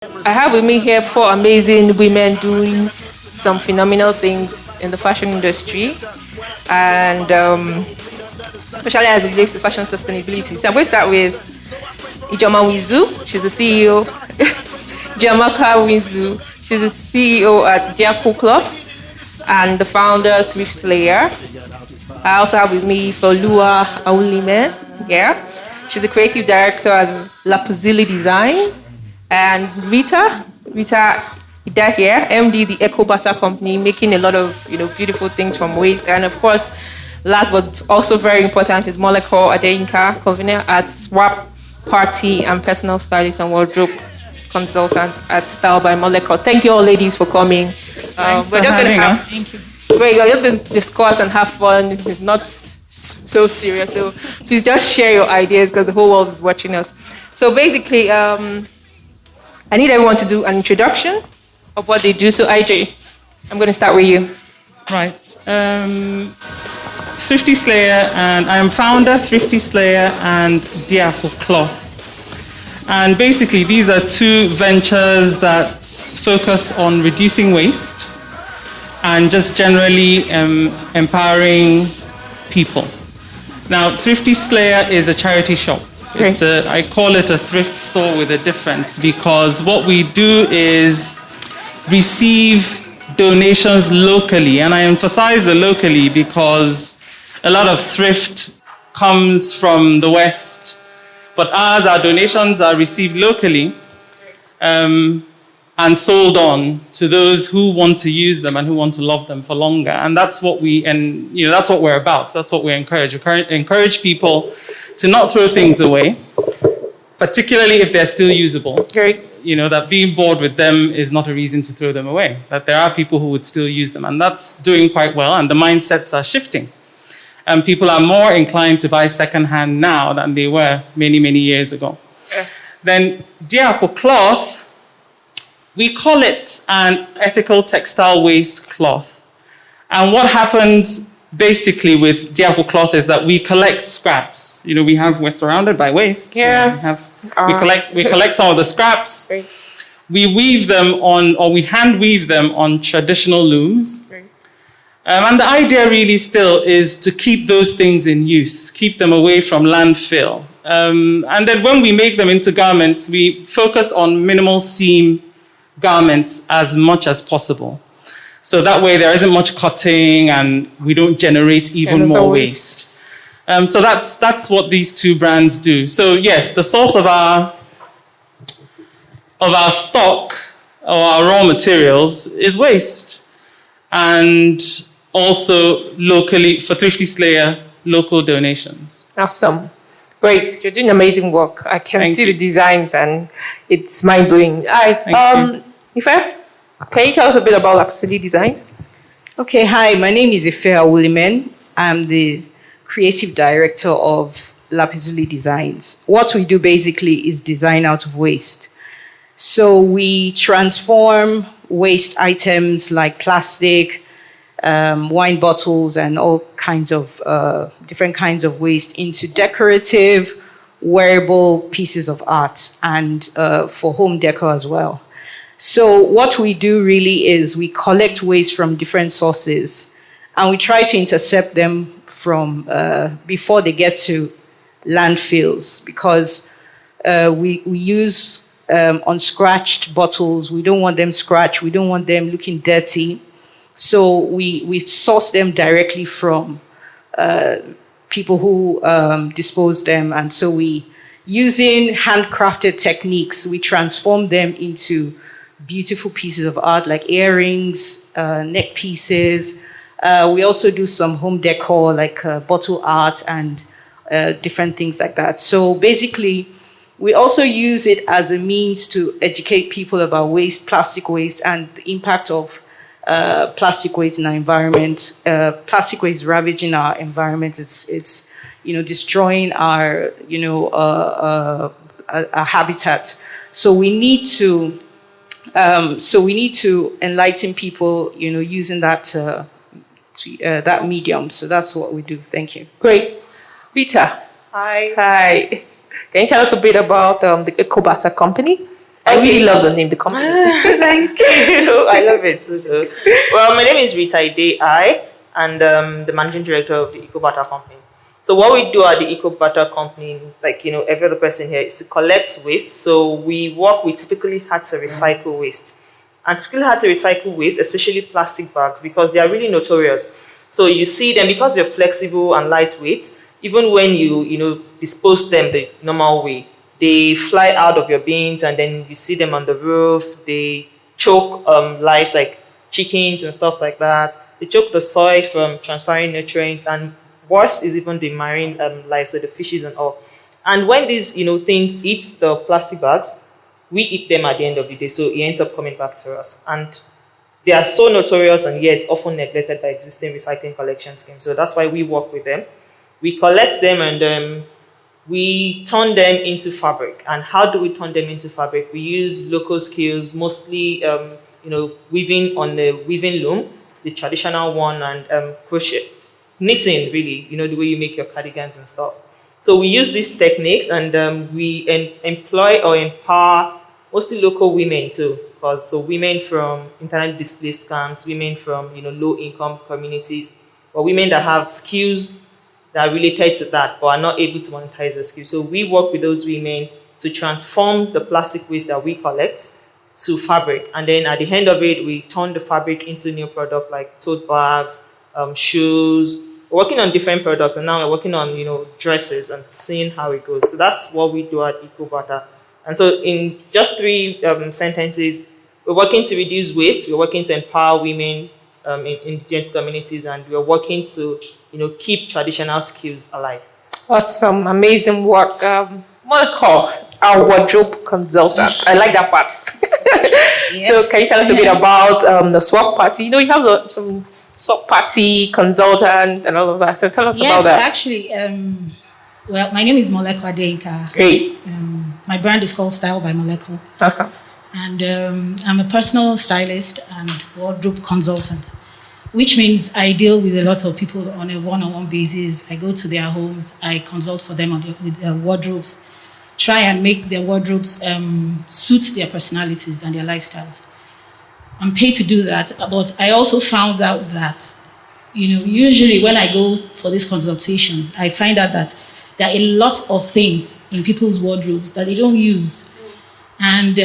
I have with me here four amazing women doing some phenomenal things in the fashion industry, and especially as it relates to fashion sustainability. So I'm going to start with Ijoma Wizu. She's the CEO. Jamaka Wizu. She's the CEO at Diakwu Cloth and the founder Thrift Slayer. I also have with me Folua Aulime. Yeah, she's the creative director at Lapuzili Designs. And Rita Ida here, MD, the Eco Butter Company, making a lot of beautiful things from waste. And of course, last but also very important is Moleko Adeyinka, convener at Swap Party and personal stylist and wardrobe consultant at Style by Moleko. Thank you all, ladies, for coming. We're just going to have great. We're just going to discuss and have fun. It's not so serious. So please just share your ideas because the whole world is watching us. So basically, I need everyone to do an introduction of what they do. So IJ, I'm going to start with you. Right. Thrifty Slayer, and I am founder, Thrifty Slayer and Diakwu Cloth. And basically, these are two ventures that focus on reducing waste and just generally empowering people. Now, Thrifty Slayer is a charity shop. I call it a thrift store with a difference because what we do is receive donations locally. And I emphasize the locally because a lot of thrift comes from the West. But as our donations are received locally and sold on to those who want to use them and who want to love them for longer. And that's what that's what we're about. That's what we encourage. We encourage people to not throw things away, particularly if they're still usable. That being bored with them is not a reason to throw them away. That there are people who would still use them, and that's doing quite well, and the mindsets are shifting. And people are more inclined to buy secondhand now than they were many, many years ago. Yeah. Then Diakwu Cloth, we call it an ethical textile waste cloth. And what happens basically with Diakwu Cloth is that we collect scraps. We're surrounded by waste. Yes. We collect some of the scraps. Great. We weave them we hand weave them on traditional looms. Great. And the idea really still is to keep those things in use, keep them away from landfill. And then when we make them into garments, we focus on minimal seam garments as much as possible. So that way there isn't much cutting and we don't generate even more waste. So that's what these two brands do. So yes, the source of our stock or our raw materials is waste. And also locally, for Thrifty Slayer, local donations. Awesome. Great. You're doing amazing work. I can see the designs and it's mind-blowing. Ife, can you tell us a bit about Lapuzili Designs? Okay, hi, my name is Ife Awulimen. I'm the creative director of Lapuzili Designs. What we do basically is design out of waste. So we transform waste items like plastic, wine bottles, and all kinds of different kinds of waste into decorative, wearable pieces of art and for home decor as well. So what we do really is we collect waste from different sources and we try to intercept them from before they get to landfills because we use unscratched bottles. We don't want them scratched. We don't want them looking dirty. So we source them directly from people who dispose them. And so using handcrafted techniques, we transform them into beautiful pieces of art like earrings, neck pieces. We also do some home decor like bottle art and different things like that. So basically, we also use it as a means to educate people about waste, plastic waste, and the impact of plastic waste in our environment. Plastic waste ravaging our environment. It's destroying our our habitat. So we need to enlighten people, using that that medium. So that's what we do. Thank you. Great. Rita. Hi. Can you tell us a bit about the Eco Butter company? I really love the name, the company. Thank you. I love it too, though. Well, my name is Rita Ide, and the managing director of the Eco Butter Company. So what we do at the Eco Butter Company, like every other person here, is to collect waste. So we work with typically hard to recycle waste, and typically hard to recycle waste, especially plastic bags, because they are really notorious. So you see them because they're flexible and lightweight. Even when you dispose them the normal way, they fly out of your bins, and then you see them on the roof. They choke lives like chickens and stuff like that. They choke the soil from transferring nutrients, and worse is even the marine lives, so the fishes and all. And when these things eat the plastic bags, we eat them at the end of the day, so it ends up coming back to us. And they are so notorious and yet often neglected by existing recycling collection schemes. So that's why we work with them. We collect them and we turn them into fabric. And how do we turn them into fabric? We use local skills, mostly weaving on the weaving loom, the traditional one, and crochet, knitting, really, the way you make your cardigans and stuff. So we use these techniques, and we employ or empower mostly local women too, because women from internally displaced camps, women from low-income communities, or women that have skills that are related to that but are not able to monetize the skills. So we work with those women to transform the plastic waste that we collect to fabric, and then at the end of it, we turn the fabric into new product like tote bags, shoes. We're working on different products, and now we're working on dresses and seeing how it goes. So that's what we do at Eco Butter. And so in just 3 sentences, we're working to reduce waste, we're working to empower women in indigenous communities, and we're working to keep traditional skills alive. Awesome, amazing work. Monica, our wardrobe consultant. I like that part. Yes. So can you tell us a bit about the swap party? You have some swap party consultant and all of that. So tell us about that. Yes, actually, well, my name is Moleko Adeinka. Great. My brand is called Style by Moleko. Awesome. And I'm a personal stylist and wardrobe consultant, which means I deal with a lot of people on a one-on-one basis. I go to their homes, I consult for them with their wardrobes, try and make their wardrobes suit their personalities and their lifestyles. I'm paid to do that, but I also found out that, usually when I go for these consultations, I find out that there are a lot of things in people's wardrobes that they don't use. And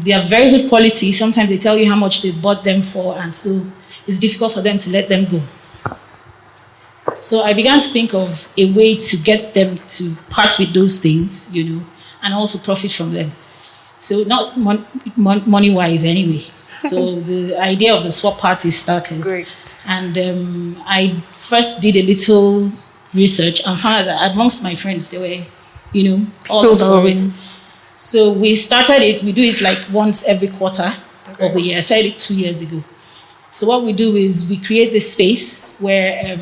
they are very good quality. Sometimes they tell you how much they bought them for, and so it's difficult for them to let them go. So I began to think of a way to get them to part with those things, and also profit from them. So not money-wise anyway. So the idea of the swap party started. Great. And I first did a little research and found out that amongst my friends, they were, all up for it. So we started it. We do it like once every quarter of the year. I started it 2 years ago. So what we do is we create this space where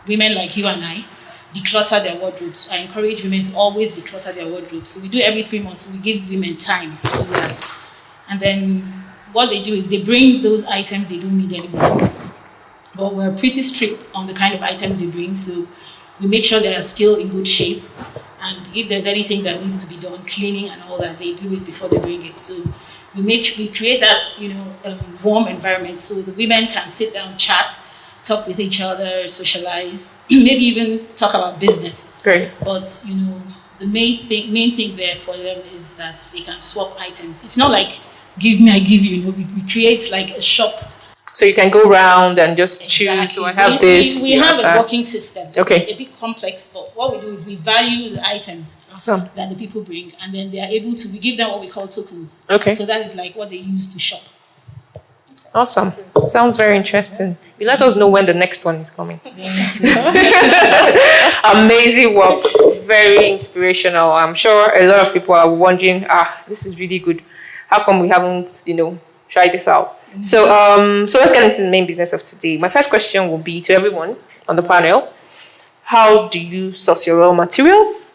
women like you and I declutter their wardrobes. I encourage women to always declutter their wardrobes. So we do it every 3 months. So we give women time to do that. And then what they do is they bring those items they don't need anymore. But we're pretty strict on the kind of items they bring. So we make sure they are still in good shape. And if there's anything that needs to be done, cleaning and all that, they do it before they bring it. So we create that, warm environment so the women can sit down, chat, talk with each other, socialize, maybe even talk about business. Great. But, the main thing there for them is that they can swap items. It's not like give me, I give you. We create like a shop. So you can go around and just choose. So I have this. We have a working system. Okay. It's a bit complex, but what we do is we value the items Awesome. that the people bring, and then they are able to. We give them what we call tokens. Okay. So that is like what they use to shop. Awesome. Sounds very interesting. You let us know when the next one is coming. Amazing work. Very inspirational. I'm sure a lot of people are wondering, this is really good. How come we haven't, tried this out? So let's get into the main business of today. My first question will be to everyone on the panel. How do you source your raw materials?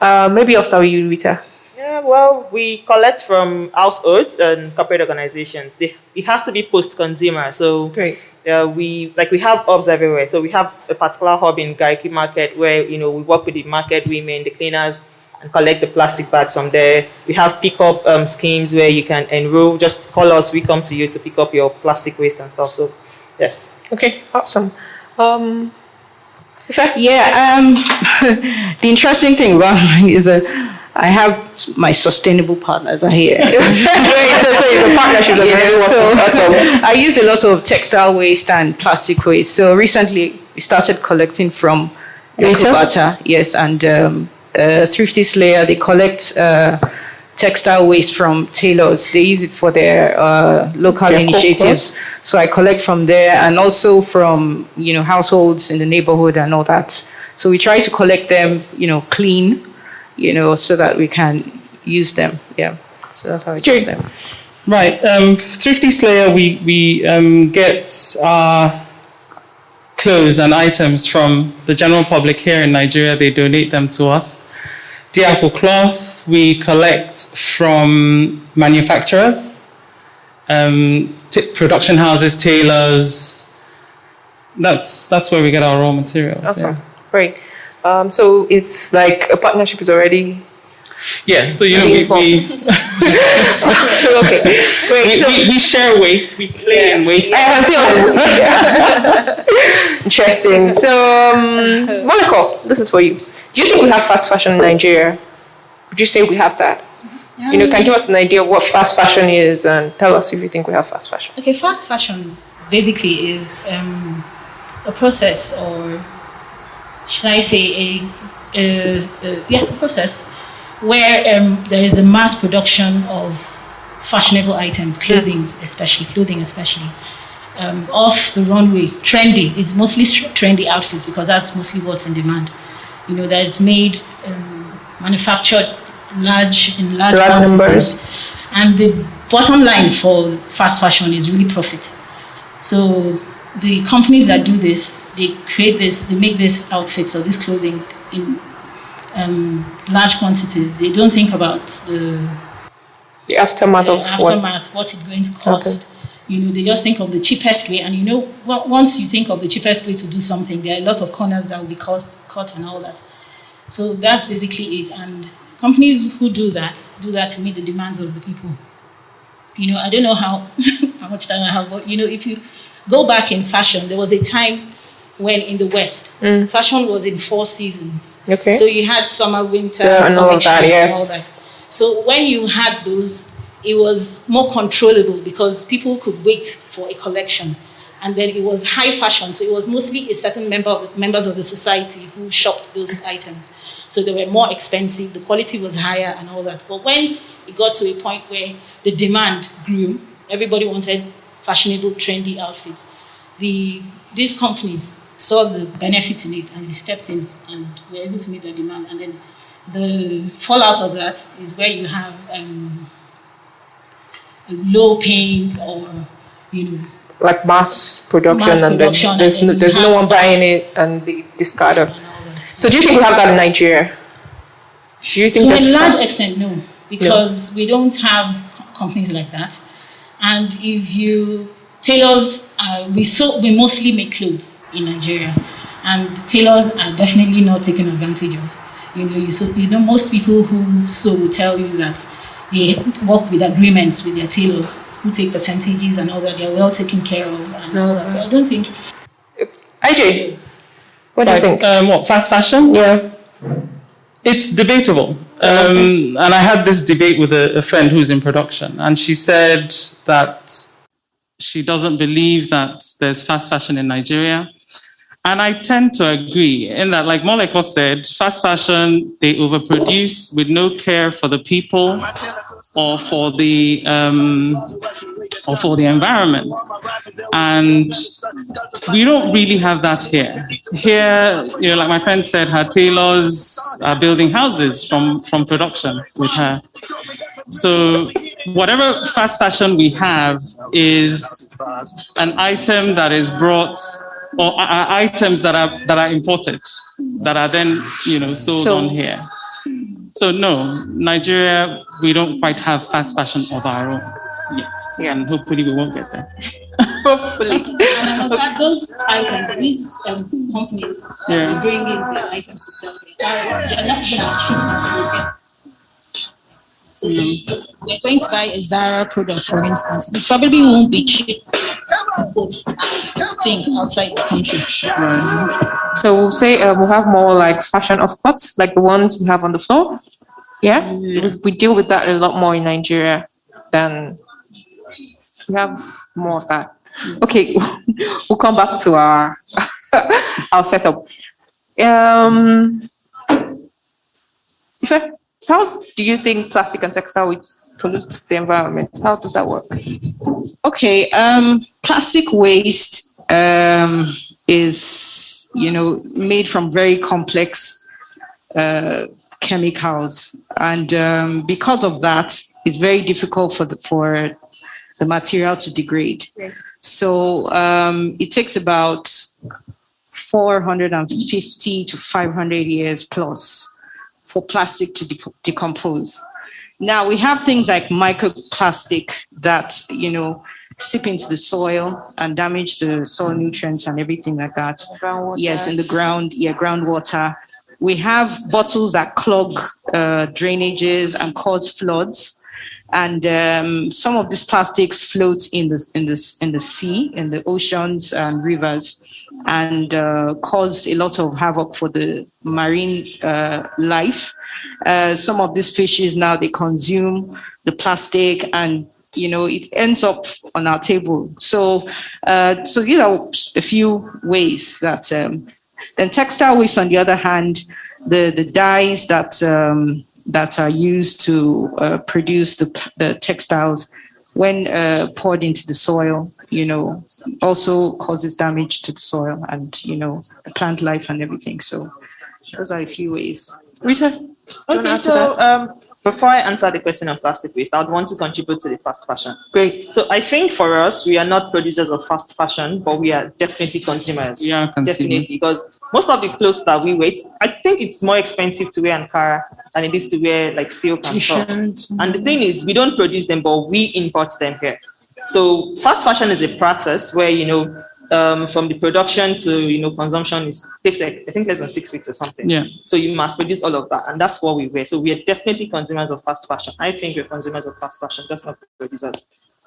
Maybe I'll start with you, Rita. Yeah, well, we collect from households and corporate organizations. It has to be post-consumer. So Great. we have hubs everywhere. So we have a particular hub in Gariki Market where we work with the market women, the cleaners, and collect the plastic bags from there. We have pickup schemes where you can enroll. Just call us. We come to you to pick up your plastic waste and stuff. So, yes. Okay, awesome. Yeah, the interesting thing about mine is I have my sustainable partners are here. So it's a partnership. So I use a lot of textile waste and plastic waste. So recently we started collecting from Ekobata, yes, and Thrifty Slayer. They collect textile waste from tailors. They use it for their local initiatives. So I collect from there, and also from households in the neighborhood and all that. So we try to collect them, clean, so that we can use them. Yeah. So that's how we use them. Right. Thrifty Slayer, we get our clothes and items from the general public here in Nigeria. They donate them to us. Diakwu Cloth, we collect from manufacturers, production houses, tailors. That's where we get our raw materials. Awesome. Great. So it's like a partnership is already. Yeah, so we okay, great. We share waste, we play in waste. Interesting. So, Monaco, this is for you. Do you think we have fast fashion in Nigeria? Would you say we have that? Can you give us an idea of what fast fashion is and tell us if you think we have fast fashion? Okay, fast fashion basically is a process, or should I say a process where there is a mass production of fashionable items, clothing especially, off the runway, trendy. It's mostly trendy outfits because that's mostly what's in demand. That it's made, manufactured in large quantities. And the bottom line for fast fashion is really profit. So the companies that do this, they make these outfits or this clothing in large quantities. They don't think about the aftermath of what it's going to cost. Okay. They just think of the cheapest way. And once you think of the cheapest way to do something, there are a lot of corners that will be cut and all that. So that's basically it. And companies who do that to meet the demands of the people. I don't know how much time I have, but if you go back in fashion, there was a time when in the West, fashion was in 4 seasons. Okay. So you had summer, winter, and all of that, yes. And all that. So when you had those, it was more controllable because people could wait for a collection. And then it was high fashion, so it was mostly a certain members of the society who shopped those items. So they were more expensive, the quality was higher and all that. But when it got to a point where the demand grew, everybody wanted fashionable, trendy outfits. These companies saw the benefits in it and they stepped in and were able to meet the demand. And then the fallout of that is where you have low paying or, like mass production, and there's no one buying it and they discard it. So do you think we have that in Nigeria? Do you think to a large extent, no, because we don't have companies like that. And tailors, we mostly make clothes in Nigeria, and tailors are definitely not taken advantage of. Most people who sew will tell you that they work with agreements with their tailors who take percentages and all that. They are well taken care of and all that. So I don't think. IJ, what do you think? What, fast fashion? Yeah. It's debatable. And I had this debate with a friend who's in production, and she said that she doesn't believe that there's fast fashion in Nigeria. And I tend to agree in that, like Moleko said, fast fashion, they overproduce with no care for the people or for the environment. And we don't really have that here. Here, like my friend said, her tailors are building houses from production with her. So whatever fast fashion we have is an item that is brought, or items that are imported, that are then sold on here. So no, Nigeria, we don't quite have fast fashion of our own yet. Yeah. And hopefully we won't get there. Hopefully. And also those items, these companies bring in the items to sell. They're not even as cheap as you get. So we're going to buy a Zara product, for instance. It probably won't be cheap thing outside the country. So we'll say we'll have more like fashion of pots, like the ones we have on the floor. Yeah? We deal with that a lot more in Nigeria than we have more of that. Okay, we'll come back to our our setup. How do you think plastic and textile waste pollutes the environment? How does that work? Okay, plastic waste is, made from very complex chemicals, and because of that, it's very difficult for the material to degrade. Yes. So it takes about 450 to 500 years plus for plastic to decompose. Now we have things like microplastic that, seep into the soil and damage the soil nutrients and everything like that. Groundwater. Yes, in the ground, groundwater. We have bottles that clog drainages and cause floods. And some of these plastics float in the sea, in the oceans and rivers, and cause a lot of havoc for the marine life. Some of these fishes now, they consume the plastic, and it ends up on our table. So a few ways that. Then textile waste, on the other hand, the dyes that are used to produce the textiles, when poured into the soil, also causes damage to the soil and, the plant life and everything. So those are a few ways. Rita? Okay, so before I answer the question of plastic waste, I would want to contribute to the fast fashion. Great. So I think for us, we are not producers of fast fashion, but we are definitely consumers. Yeah, consumers. Definitely, because most of the clothes that we wear, I think it's more expensive to wear Ankara than it is to wear like silk and stuff. And the thing is, we don't produce them, but we import them here. So fast fashion is a process where, from the production to consumption takes like, I think less than 6 weeks or something. Yeah. So you must produce all of that, and that's what we wear. So we are definitely consumers of fast fashion. I think we're consumers of fast fashion, just not producers.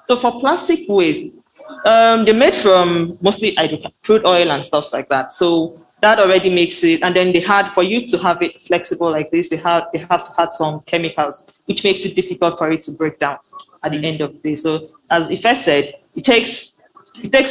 So for plastic waste, they're made from mostly crude oil and stuff like that. So that already makes it, and then for you to have it flexible like this, they have to add some chemicals, which makes it difficult for it to break down at the end of the day. So as Ife said, it takes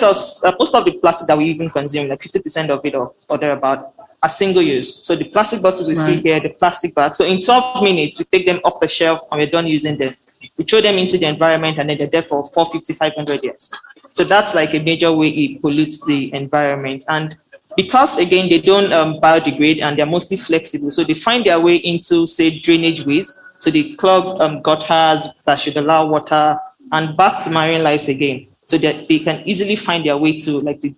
us most of the plastic that we even consume, like 50% of it or thereabout, are single use. So the plastic bottles we see here, the plastic bags. So in 12 minutes, we take them off the shelf and we're done using them. We throw them into the environment and then they're there for 450, 500 years. So that's like a major way it pollutes the environment. And because, again, they don't biodegrade and they're mostly flexible, so they find their way into, say, drainage ways. So they clog gutters that should allow water and back to marine lives again. So that they can easily find their way to like the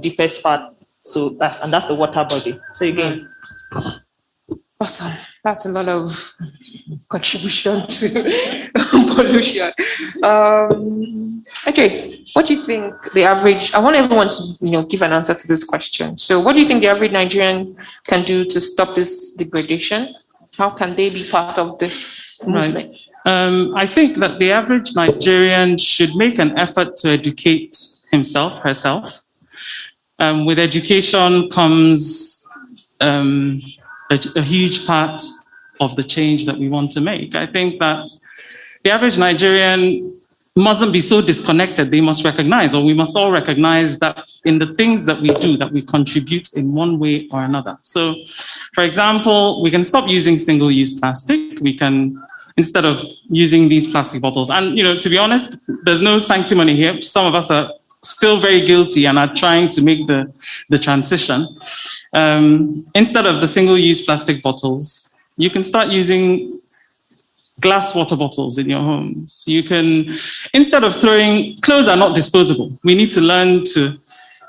deepest part. So that's the water body. So again, awesome. That's a lot of contribution to pollution. Okay, what do you think the average? I want everyone to give an answer to this question. So, what do you think the average Nigerian can do to stop this degradation? How can they be part of this movement? Right. I think that the average Nigerian should make an effort to educate himself, herself. With education comes a huge part of the change that we want to make. I think that the average Nigerian mustn't be so disconnected. They must recognize, or we must all recognize, that in the things that we do, that we contribute in one way or another. So, for example, we can stop using single-use plastic. We can, instead of using these plastic bottles. And, to be honest, there's no sanctimony here. Some of us are still very guilty and are trying to make the transition. Instead of the single-use plastic bottles, you can start using glass water bottles in your homes. You can, instead of clothes are not disposable. We need to learn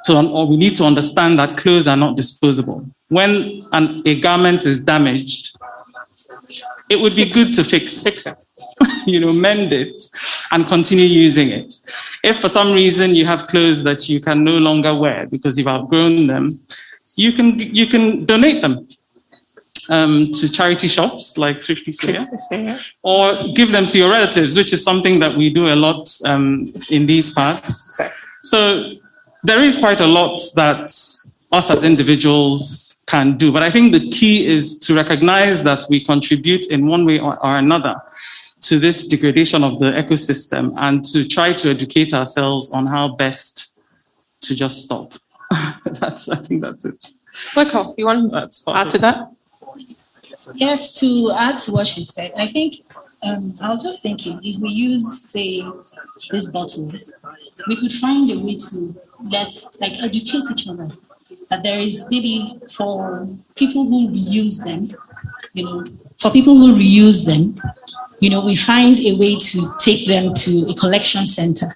or we need to understand that clothes are not disposable. When a garment is damaged, it would be good to fix it, mend it and continue using it. if for some reason you have clothes that you can no longer wear because you've outgrown them, you can donate them to charity shops like Thrifty Slayer, or give them to your relatives, which is something that we do a lot in these parts. So there is quite a lot that us as individuals can do. But I think the key is to recognize that we contribute in one way or another to this degradation of the ecosystem, and to try to educate ourselves on how best to just stop. I think that's it. Michael, you want to add to that? Yes, to add to what she said, I think I was just thinking, if we use, say, these bottles, we could find a way to educate each other. That there is maybe for people who reuse them, we find a way to take them to a collection center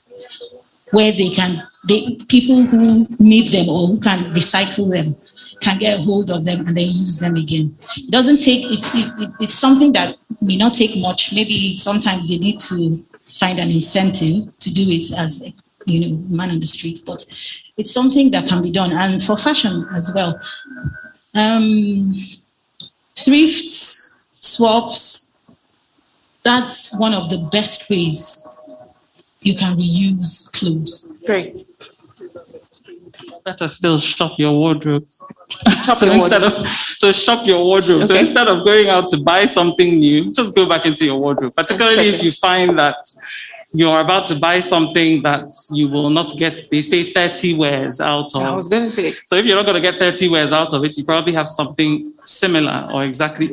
where people who need them or who can recycle them can get a hold of them and then use them again. It doesn't take, it's something that may not take much. Maybe sometimes they need to find an incentive to do it as, man on the street, but it's something that can be done. And for fashion as well, thrift swaps, that's one of the best ways you can reuse clothes. Great. Better still shop your wardrobe. Shop your wardrobe. Shop your wardrobe. Okay. So instead of going out to buy something new, just go back into your wardrobe. Particularly if you find that you're about to buy something that you will not get, they say 30 wears out of. I was going to say. So if you're not going to get 30 wears out of it, you probably have something similar or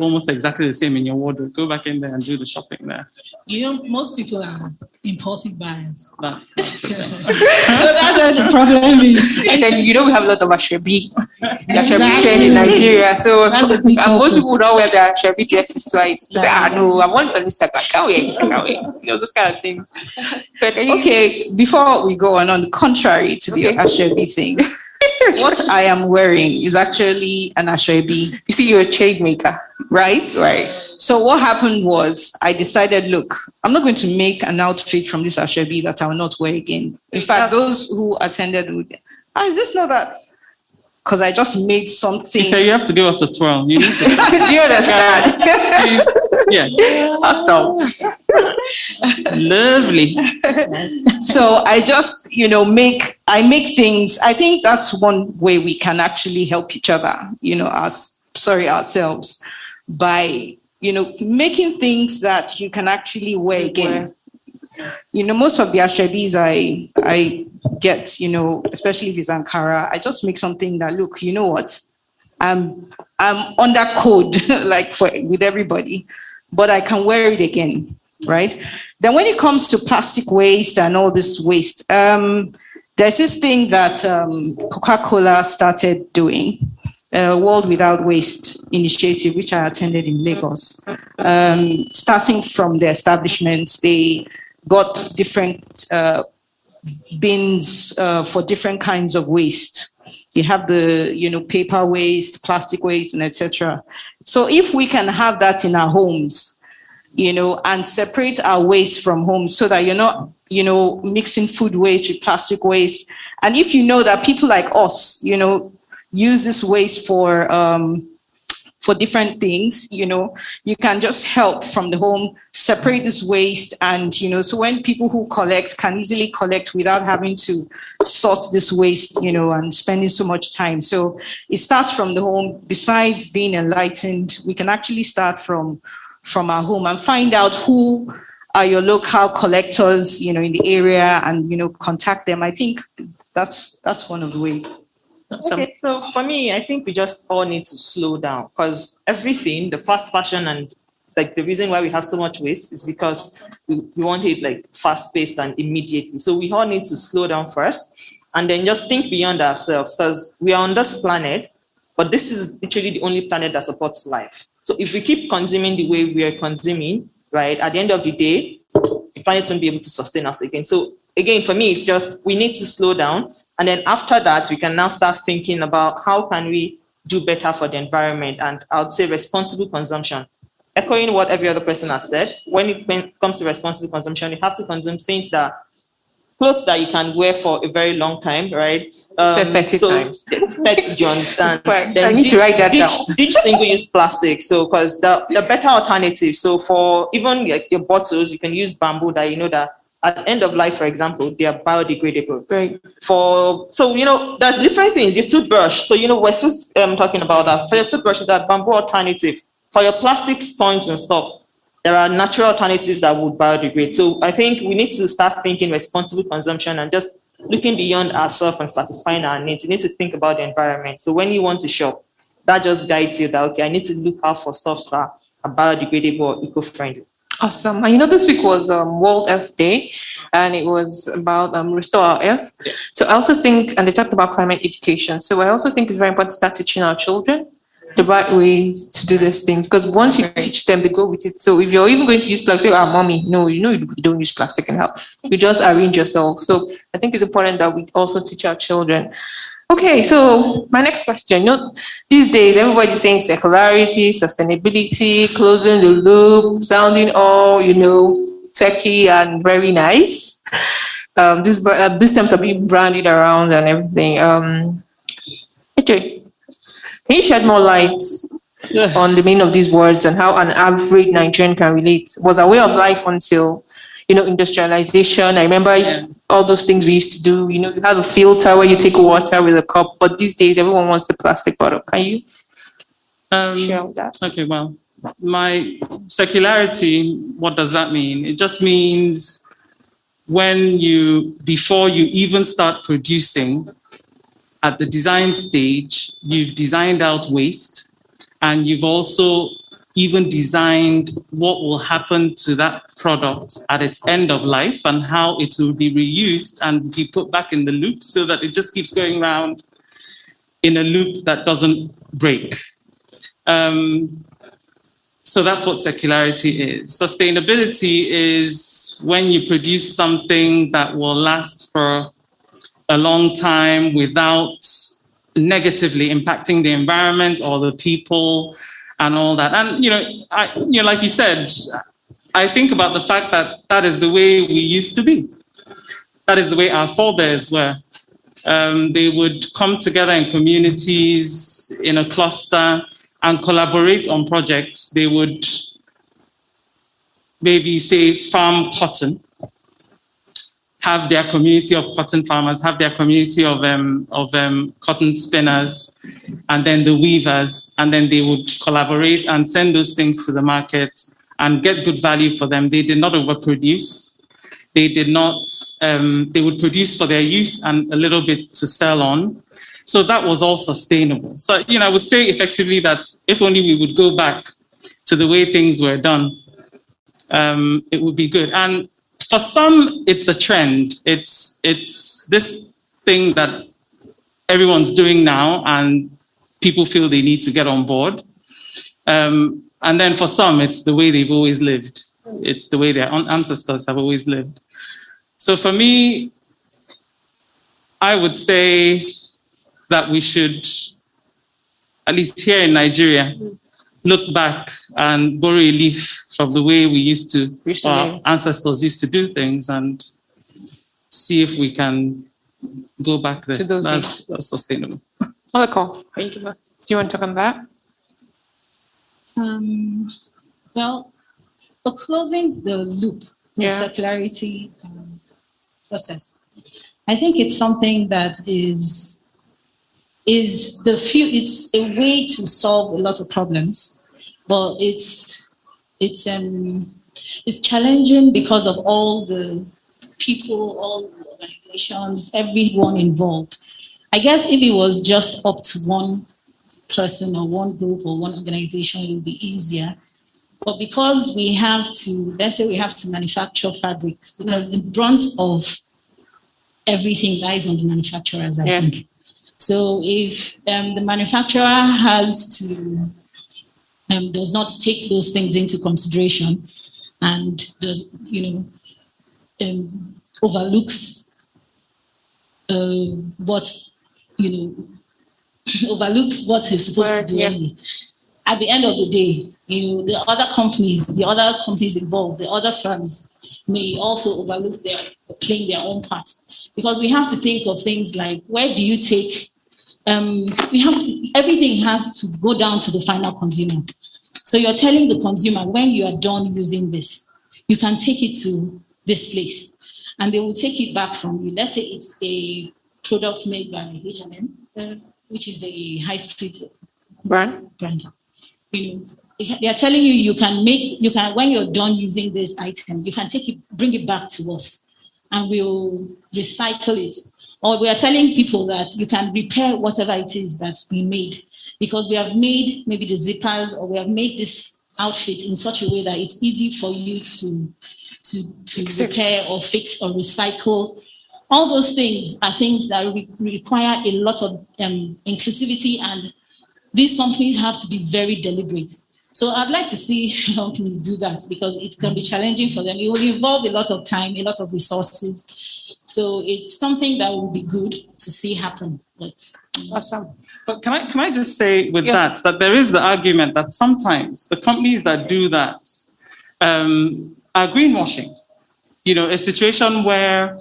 almost exactly the same in your wardrobe. Go back in there and do the shopping there. Most people are impulsive buyers. That's So that's where the problem is. And then we have a lot of Ashwebi. The Ashwebi trend in Nigeria. So and most people don't wear their Ashwebi dresses twice. They say, no, I want on Instagram. Can't wait. Those kind of things. So Okay, before we go on the contrary to the Ashwebi thing, what I am wearing is actually an Ashwebi. You see, you're a trade maker. Right? Right. So what happened was I decided, look, I'm not going to make an outfit from this Ashwebi that I will not wear again. In fact, those who attended would, is this not that? Because I just made something. Okay, you have to give us a twirl. You need to. Do you understand? Please. Yeah. Awesome. Lovely. So I just, make things. I think that's one way we can actually help each other, ourselves, by, making things that you can actually wear again. Most of the ashwebis I get, especially if it's Ankara, I just make something that, look, you know what? I'm under code, with everybody, but I can wear it again, right? Then when it comes to plastic waste and all this waste, there's this thing that Coca-Cola started doing, World Without Waste initiative, which I attended in Lagos. Starting from the establishments, they got different bins for different kinds of waste. You have the, paper waste, plastic waste, and etc. So if we can have that in our homes, and separate our waste from home so that you're not, mixing food waste with plastic waste. And if you know that people like us, use this waste for different things, you can just help from the home, separate this waste. And, so when people who collect can easily collect without having to sort this waste, and spending so much time. So it starts from the home. Besides being enlightened, we can actually start from our home and find out who are your local collectors, in the area, and, contact them. I think that's one of the ways. Okay, so for me, I think we just all need to slow down, because everything, the fast fashion and the reason why we have so much waste is because we want it fast-paced and immediately. So we all need to slow down first and then just think beyond ourselves, because we are on this planet, but this is literally the only planet that supports life. So if we keep consuming the way we are consuming, right, at the end of the day, the planet won't be able to sustain us again. So again, for me, it's just we need to slow down. And then after that, we can now start thinking about how can we do better for the environment, and I would say responsible consumption. Echoing what every other person has said, when it comes to responsible consumption, you have to consume things that clothes that you can wear for a very long time, right? Said 30 times. 30, do you understand? Right. Then I need to write that down. ditch single-use plastic. So, because the better alternative. So, for even your bottles, you can use bamboo that you know that at the end of life, for example, they are biodegradable. Right. There's different things. Your toothbrush. So, we're still talking about that. For your toothbrush, that bamboo alternative. For your plastic sponge and stuff, there are natural alternatives that would biodegrade. So I think we need to start thinking responsible consumption and just looking beyond ourselves and satisfying our needs. We need to think about the environment. So when you want to shop, that just guides you that, okay, I need to look out for stuff that are biodegradable or eco-friendly. Awesome. And this week was World Earth Day, and it was about restore our earth. Yeah. So I also think, and they talked about climate education. So I also think it's very important to start teaching our children the right way to do these things, because once you teach them, they go with it. So if you're even going to use plastic, say, mommy, no, you don't use plastic and help. You just arrange yourself. So I think it's important that we also teach our children. Okay, so my next question. These days everybody's saying circularity, sustainability, closing the loop, sounding all techie and very nice. These terms are being branded around and everything. Okay. Can you shed more light on the meaning of these words and how an average Nigerian can relate? Was a way of life until, industrialization. I remember all those things we used to do. You have a filter where you take water with a cup, but these days everyone wants a plastic bottle. Can you share that? Okay, well, my circularity, what does that mean? It just means before you even start producing, at the design stage, you've designed out waste, and you've also even designed what will happen to that product at its end of life and how it will be reused and be put back in the loop so that it just keeps going around in a loop that doesn't break. So that's what circularity is. Sustainability is when you produce something that will last for a long time without negatively impacting the environment or the people and all that. And, like you said, I think about the fact that that is the way we used to be. That is the way our forebears were. They would come together in communities, in a cluster, and collaborate on projects. They would maybe say farm cotton, have their community of cotton farmers, have their community of cotton spinners, and then the weavers, and then they would collaborate and send those things to the market and get good value for them. They did not overproduce. They did not, they would produce for their use and a little bit to sell on. So that was all sustainable. So, I would say effectively that if only we would go back to the way things were done, it would be good. And for some, it's a trend. It's this thing that everyone's doing now and people feel they need to get on board. And then for some, it's the way they've always lived. It's the way their ancestors have always lived. So for me, I would say that we should, at least here in Nigeria, look back and borrow a leaf from the way our ancestors used to do things and see if we can go back there. That's sustainable. Molako, do you want to talk on that? Well, for closing the loop, the circularity process, I think it's something that is it's a way to solve a lot of problems, but it's challenging because of all the people, all the organizations, everyone involved. I guess if it was just up to one person or one group or one organization, it would be easier. But because we have to, let's say we have to manufacture fabrics, because the brunt of everything lies on the manufacturers, I think. So if the manufacturer has to, does not take those things into consideration and does, overlooks overlooks what he's supposed to do. at the end of the day, the other companies involved, the other firms may also overlook playing their own part. Because we have to think of things like, where do you take, everything has to go down to the final consumer. So you're telling the consumer, when you are done using this, you can take it to this place and they will take it back from you. Let's say it's a product made by H&M, which is a high street brand. They are telling you when you're done using this item, you can bring it back to us and we'll recycle it. Or we are telling people that you can repair whatever it is that we made, because we have made maybe the zippers, or we have made this outfit in such a way that it's easy for you to repair or fix or recycle. All those things are things that require a lot of inclusivity, and these companies have to be very deliberate. So I'd like to see companies do that, because it can be challenging for them. It will involve a lot of time, a lot of resources. So it's something that will be good to see happen. Awesome. But can I just say that there is the argument that sometimes the companies that do that are greenwashing. A situation where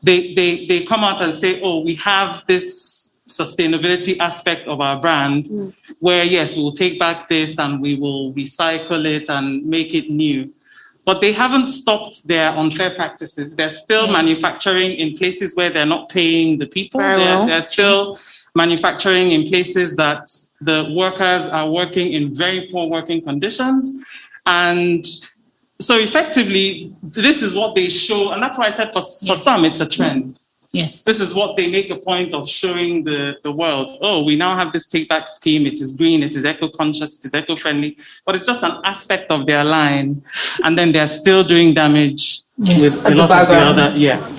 they come out and say, oh, we have this sustainability aspect of our brand where, yes, we'll take back this and we will recycle it and make it new. But they haven't stopped their unfair practices. They're still manufacturing in places where they're not paying the people. They're still manufacturing in places that the workers are working in very poor working conditions. And so effectively, this is what they show. And that's why I said for some, it's a trend. Yes. This is what they make a point of showing the world. Oh, we now have this take-back scheme. It is green, it is eco-conscious, it is eco-friendly. But it's just an aspect of their line. And then they're still doing damage with a lot of the other.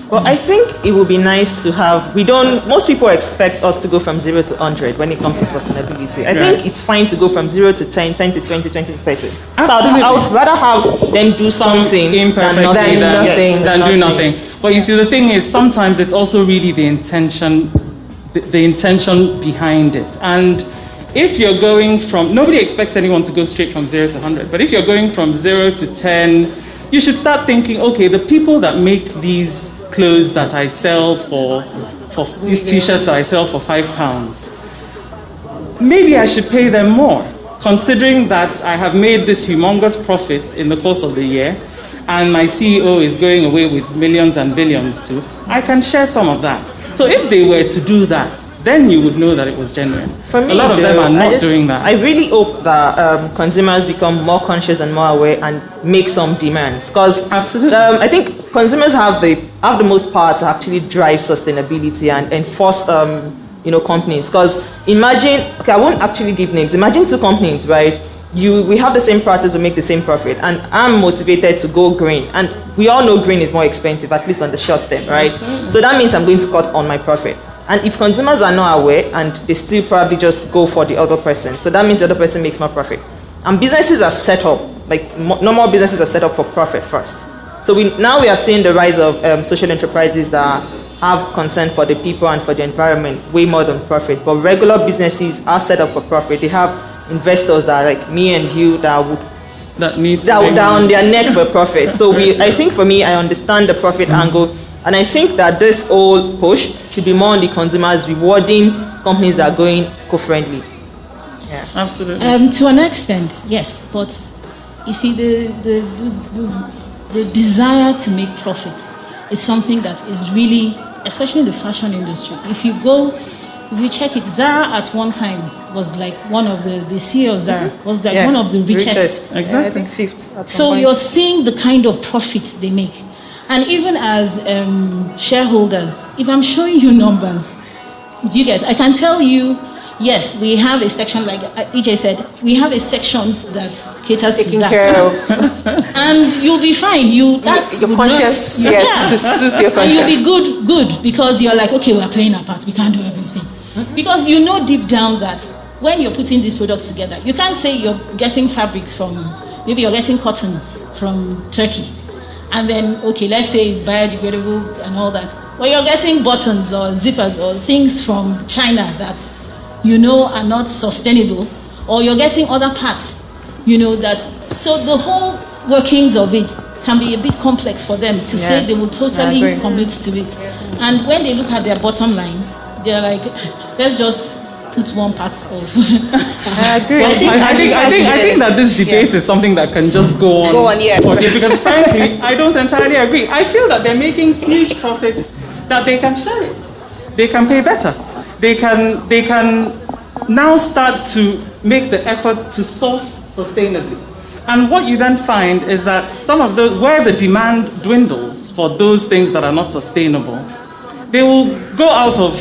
Well, I think it would be nice to have, most people expect us to go from 0 to 100 when it comes to sustainability. I think it's fine to go from 0 to 10, 10 to 20, 20 to 30. So I would rather have them do something than do nothing. But you see, the thing is, sometimes it's also really the intention behind it. And if you're going from, nobody expects anyone to go straight from 0 to 100, but if you're going from 0 to 10, you should start thinking, okay, the people that make these clothes that I sell for these t-shirts that I sell for £5, maybe I should pay them more, considering that I have made this humongous profit in the course of the year, and my CEO is going away with millions and billions too. I can share some of that. So if they were to do that, then you would know that it was genuine. For me, a lot of them are not doing that. I really hope that consumers become more conscious and more aware and make some demands. Because I think consumers have the most power to actually drive sustainability and enforce companies. Because imagine, I won't actually give names. Imagine two companies, right? We have the same practice, we make the same profit, and I'm motivated to go green. And we all know green is more expensive, at least on the short term, right? So that means I'm going to cut on my profit. And if consumers are not aware and they still probably just go for the other person, so that means the other person makes more profit. And businesses are set up, like normal businesses are set up for profit first. So we are seeing the rise of social enterprises that have concern for the people and for the environment way more than profit. But regular businesses are set up for profit. They have investors that are like me and you that would down their neck for profit. So I think for me, I understand the profit angle. And I think that this whole push should be more on the consumers, rewarding companies that are going eco-friendly. Yeah, absolutely. To an extent, yes. But you see, the desire to make profit is something that is really, especially in the fashion industry. If you check it, Zara at one time was like one of the CEO of Zara was like one of the richest. Exactly. Yeah, I think fifth. So you're seeing the kind of profits they make. And even as shareholders, if I'm showing you numbers, you guys, I can tell you, yes, we have a section, like EJ said, we have a section that caters to that. Care of. And you'll be fine. Your conscience, to suit your conscience. And you'll be good, because you're like, okay, we're playing our part, we can't do everything. Because you know deep down that when you're putting these products together, you can't say you're getting fabrics maybe you're getting cotton from Turkey. And then, okay, let's say it's biodegradable and all that. But you're getting buttons or zippers or things from China that you know are not sustainable, or you're getting other parts, that. So the whole workings of it can be a bit complex for them to say they will totally commit to it. And when they look at their bottom line, they're like, let's just put one part of. I agree. I think that this debate is something that can just go on. Yes. Because frankly, I don't entirely agree. I feel that they're making huge profits that they can share it. They can pay better. They can now start to make the effort to source sustainably. And what you then find is that some of where the demand dwindles for those things that are not sustainable, they will go out of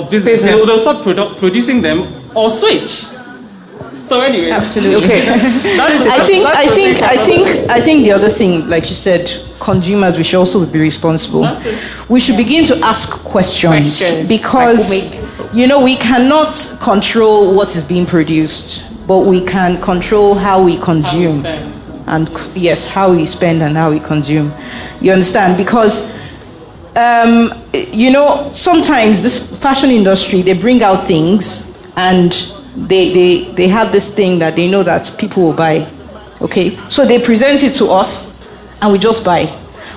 business. They'll stop producing them or switch. So anyway, absolutely okay. I think the other thing, like you said, consumers, we should also be responsible. We should begin to ask questions because we cannot control what is being produced, but we can control how we consume, and yes, how we spend and how we consume. You understand? Because sometimes this fashion industry, they bring out things and they have this thing that they know that people will buy. Okay, so they present it to us and we just buy.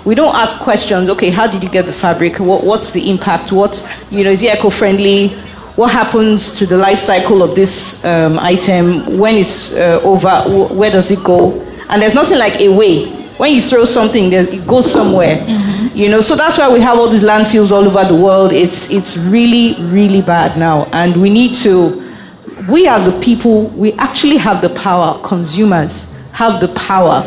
We don't ask questions. Okay, how did you get the fabric? What's the impact? Is it eco-friendly? What happens to the life cycle of this item? When it's over, where does it go? And there's nothing like a way. When you throw something, it goes somewhere. Mm-hmm. So that's why we have all these landfills all over the world. It's really, really bad now. And we are the people, we actually have the power, consumers have the power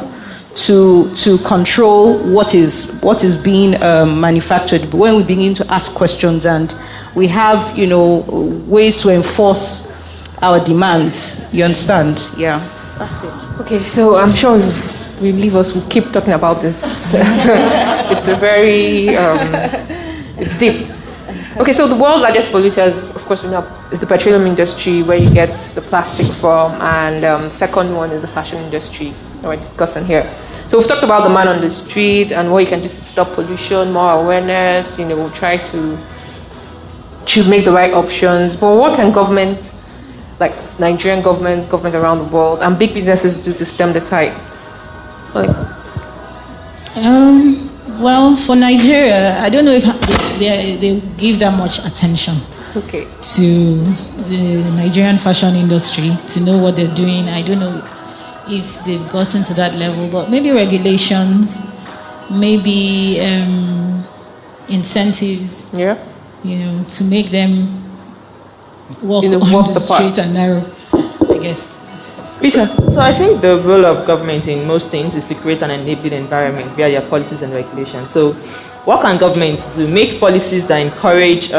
to control what is being manufactured. But when we begin to ask questions and we have, ways to enforce our demands, you understand? Yeah, that's it. Okay, so I'm sure if we leave us, we'll keep talking about this. It's a very, it's deep. Okay, so the world's largest polluters, of course, we know, is the petroleum industry, where you get the plastic from, and second one is the fashion industry that we're discussing here. So we've talked about the man on the street and what you can do to stop pollution, more awareness, we'll try to make the right options. But what can government, like Nigerian government around the world, and big businesses do to stem the tide? Well, for Nigeria, I don't know if they give that much attention to the Nigerian fashion industry to know what they're doing. I don't know if they've gotten to that level, but maybe regulations, maybe incentives, to make them walk on the straight and narrow, I guess. Peter? So I think the role of government in most things is to create an enabling environment via their policies and regulations. So what can government do? Make policies that encourage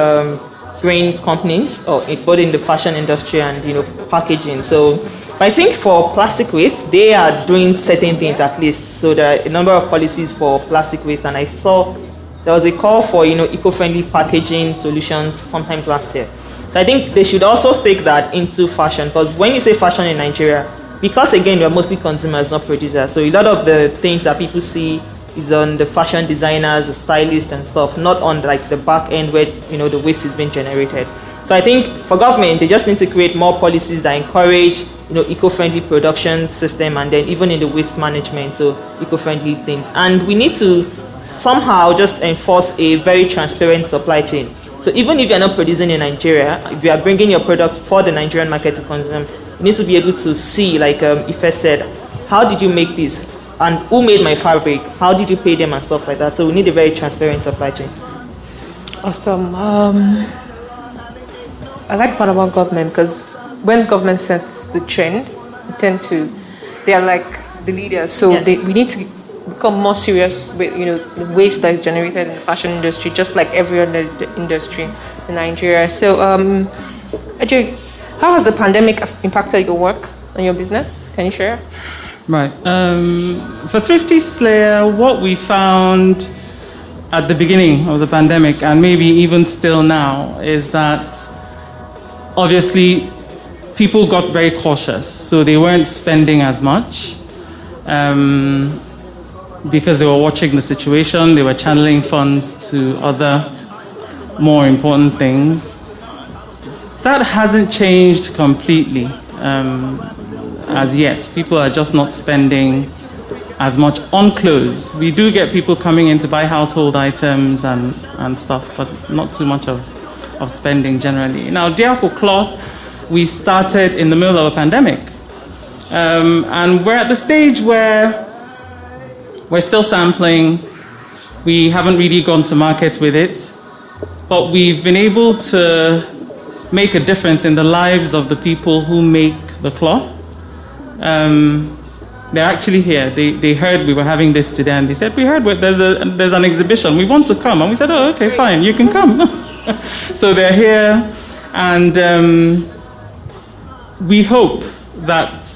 green companies, both in the fashion industry and packaging. So I think for plastic waste, they are doing certain things at least. So there are a number of policies for plastic waste, and I saw there was a call for eco-friendly packaging solutions sometimes last year. So I think they should also take that into fashion, because when you say fashion in Nigeria, because again, we're mostly consumers, not producers, so a lot of the things that people see is on the fashion designers, the stylists and stuff, not on like the back end where the waste is being generated. So I think for government, they just need to create more policies that encourage eco-friendly production system, and then even in the waste management, so eco-friendly things. And we need to somehow just enforce a very transparent supply chain. So even if you're not producing in Nigeria, if you are bringing your product for the Nigerian market to consume, you need to be able to see, like Ife said, how did you make this? And who made my fabric? How did you pay them and stuff like that? So we need a very transparent supply chain. Awesome. I like the part about government, because when government sets the trend, they are like the leaders. So we need to become more serious with the waste that is generated in the fashion industry, just like every other industry in Nigeria. So, Ajay, how has the pandemic impacted your work and your business? Can you share? Right. For Thrifty Slayer, what we found at the beginning of the pandemic, and maybe even still now, is that obviously people got very cautious, so they weren't spending as much. Because they were watching the situation, they were channeling funds to other more important things. That hasn't changed completely. as yet. People are just not spending as much on clothes. We do get people coming in to buy household items and stuff, but not too much of spending generally. Now, Diakwu Cloth, we started in the middle of a pandemic. And we're at the stage where we're still sampling. We haven't really gone to market with it, but we've been able to make a difference in the lives of the people who make the cloth. They're actually here. They heard we were having this today, and they said, we heard there's an exhibition. We want to come. And we said, oh, okay, fine, you can come. So they're here, and we hope that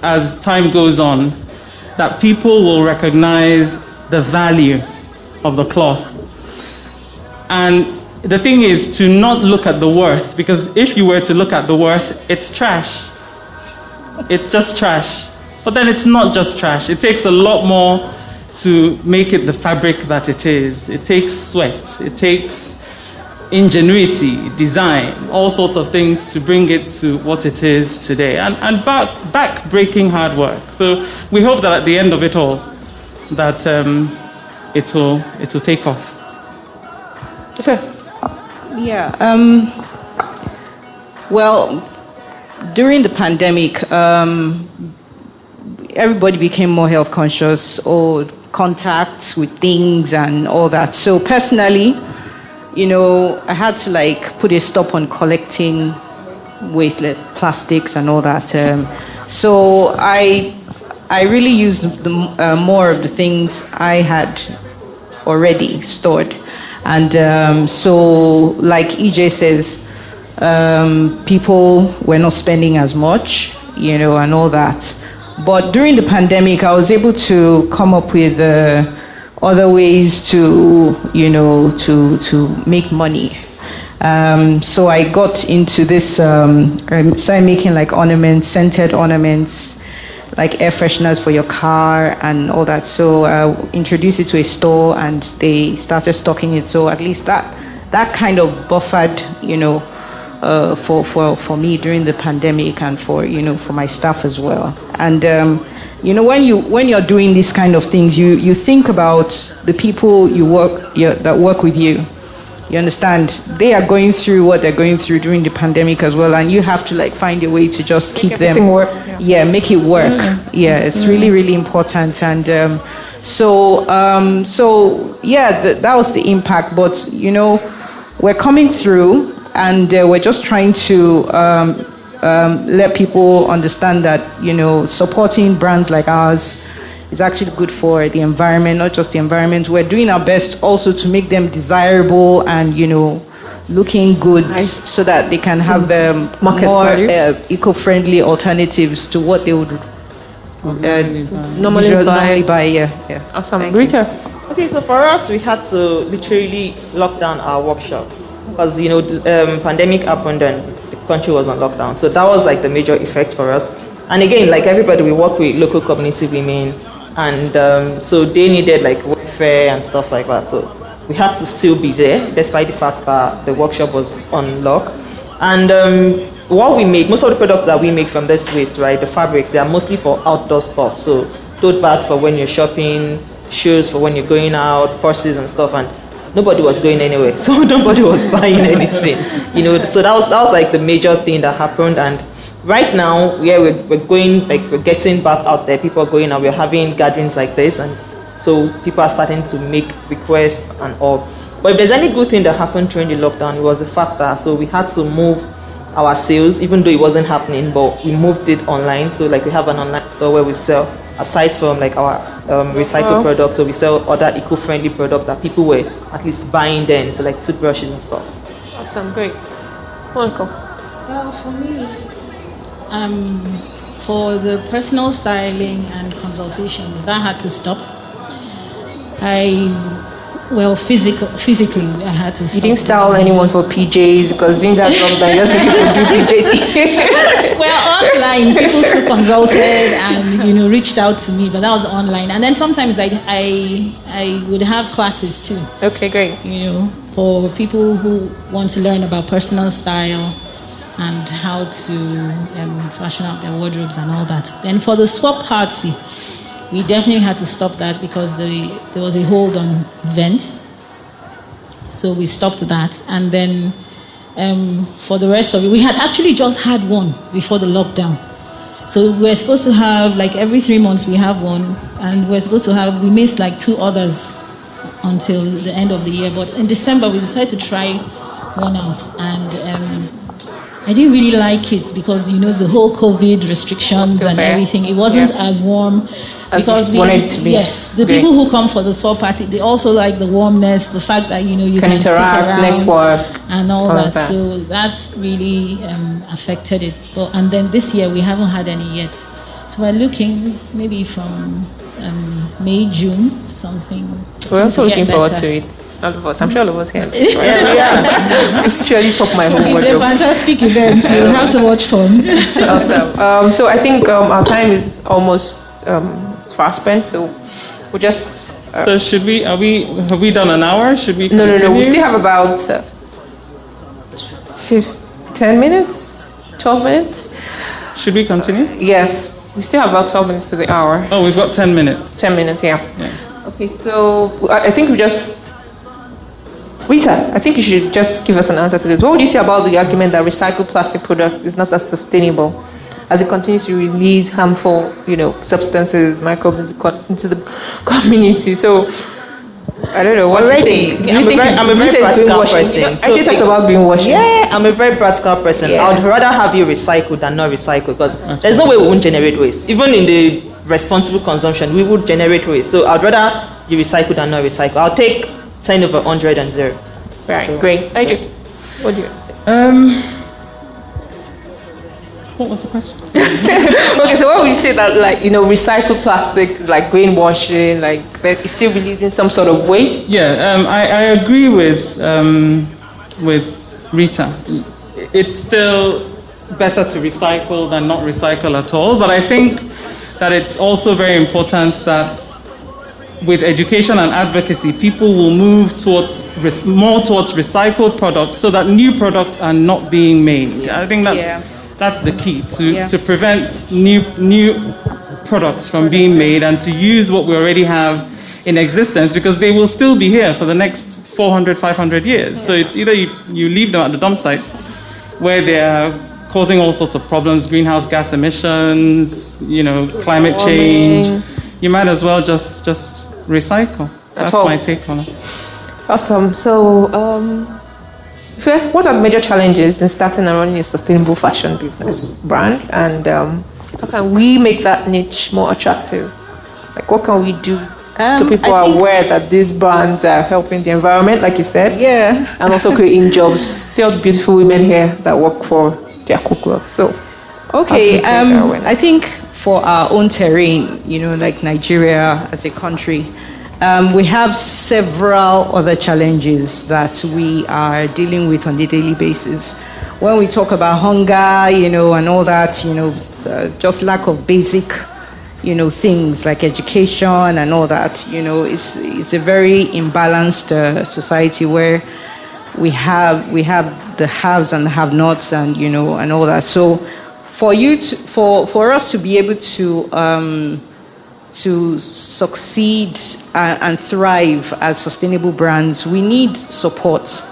as time goes on, that people will recognize the value of the cloth. And the thing is to not look at the worth, because if you were to look at the worth, it's trash. It's just trash. But then it's not just trash. It takes a lot more to make it the fabric that it is. It takes sweat. It takes ingenuity, design, all sorts of things to bring it to what it is today. And back-breaking hard work. So we hope that at the end of it all, that it will take off. Okay. Yeah. Well, during the pandemic, everybody became more health conscious, or contacts with things and all that. So personally, I had to put a stop on collecting wasteless plastics and all that. So I really used more of the things I had already stored. And so, like EJ says, people were not spending as much, and all that. But during the pandemic, I was able to come up with other ways to, to make money. So I got into this, I started making ornaments, scented ornaments, like air fresheners for your car and all that. So I introduced it to a store and they started stocking it. So at least that kind of buffered, for me during the pandemic, and for my staff as well. And when you're doing these kind of things, you think about the people that work with you. You understand? They are going through what they're going through during the pandemic as well, and you have to find a way to just keep them work. Yeah, make it work. Yeah, it's really, really important. And so that was the impact. But we're coming through. And we're just trying to let people understand that, supporting brands like ours is actually good for the environment, not just the environment. We're doing our best also to make them desirable and, looking good, nice, so that they can have more eco-friendly alternatives to what they would normally buy. Yeah. Awesome. Rita? Okay, so for us, we had to literally lock down our workshop. Because the pandemic happened and the country was on lockdown, so that was the major effect for us. And again, like everybody, we work with local community women, and so they needed welfare and stuff like that. So we had to still be there, despite the fact that the workshop was on lock. And what we make, most of the products that we make from this waste, right, the fabrics, they are mostly for outdoor stuff. So tote bags for when you're shopping, shoes for when you're going out, purses and stuff. And nobody was going anywhere, so nobody was buying anything, So that was the major thing that happened. And right now, we're going, we're getting back out there. People are going out. We're having gatherings like this, and so people are starting to make requests and all. But if there's any good thing that happened during the lockdown, it was the fact that we had to move our sales, even though it wasn't happening, but we moved it online. So we have an online store where we sell, aside from our recycled products, so we sell other eco-friendly products that people were at least buying then, so toothbrushes and stuff. Awesome, great. Welcome. Well, for me, for the personal styling and consultations, that had to stop. Physically, I had to stop. You didn't style anyone for PJs, because during that lockdown, just people do PJ. Well, online, people still consulted and reached out to me, but that was online. And then sometimes I would have classes too. Okay, great. For people who want to learn about personal style and how to fashion up their wardrobes and all that. Then for the swap party, we definitely had to stop that because there was a hold on events. So we stopped that. And then for the rest of it, we had actually just had one before the lockdown. So we're supposed to have, like every 3 months we have one, and we missed like 2 others until the end of the year. But in December, we decided to try one out. And I didn't really like it because, the whole COVID restrictions and everything, it wasn't as warm. Because we wanted it to be. Yes, the people who come for the swap party, they also like the warmness, the fact that you can interact, sit around, network, and all that. So that's really affected it. And then this year we haven't had any yet. So we're looking maybe from May, June, something. We're also looking forward to it. All of us. I'm sure all of us can. I actually swap my whole wardrobe. It's a fantastic event. So we'll have so much fun. Awesome. So I think our time is almost it's fast spent. So we'll just. So have we done an hour? Should we continue? No. We still have about 10 minutes, 12 minutes. Should we continue? Yes. We still have about 12 minutes to the hour. Oh, we've got 10 minutes. 10 minutes, yeah. Okay, so I think Rita, I think you should just give us an answer to this. What would you say about the argument that recycled plastic product is not as sustainable as it continues to release harmful, substances, microbes into the community? So, I don't know. What do you think? I'm a very practical person. I did talk about greenwashing. Yeah, I'm a very practical person. Yeah. I would rather have you recycled than not recycled because there's no way we won't generate waste. Even in the responsible consumption, we would generate waste. So I'd rather you recycle than not recycle. I'll take 10 over 100 and 0. Right, so, great. What do you say? What was the question? Okay, so what would you say that, recycled plastic is like greenwashing, like that it's still releasing some sort of waste? Yeah, I agree with Rita. It's still better to recycle than not recycle at all, but I think that it's also very important that with education and advocacy, people will move more towards recycled products so that new products are not being made. I think that's the key to prevent new products from being made and to use what we already have in existence because they will still be here for the next 400, 500 years. So it's either you leave them at the dump site where they are causing all sorts of problems, greenhouse gas emissions, climate change. You might as well just recycle. That's my take on it. Awesome. So, what are the major challenges in starting and running a sustainable fashion business brand? And how can we make that niche more attractive? Like, what can we do so people are aware that these brands are helping the environment, like you said? Yeah. And also creating jobs. See all the beautiful women here that work for Diakwu Cloth. So, okay, I think for our own terrain, like Nigeria as a country, we have several other challenges that we are dealing with on a daily basis. When we talk about hunger, and all that, just lack of basic, things like education and all that, it's a very imbalanced society where we have the haves and the have-nots and, and all that. So for us to be able to succeed and thrive as sustainable brands, we need support,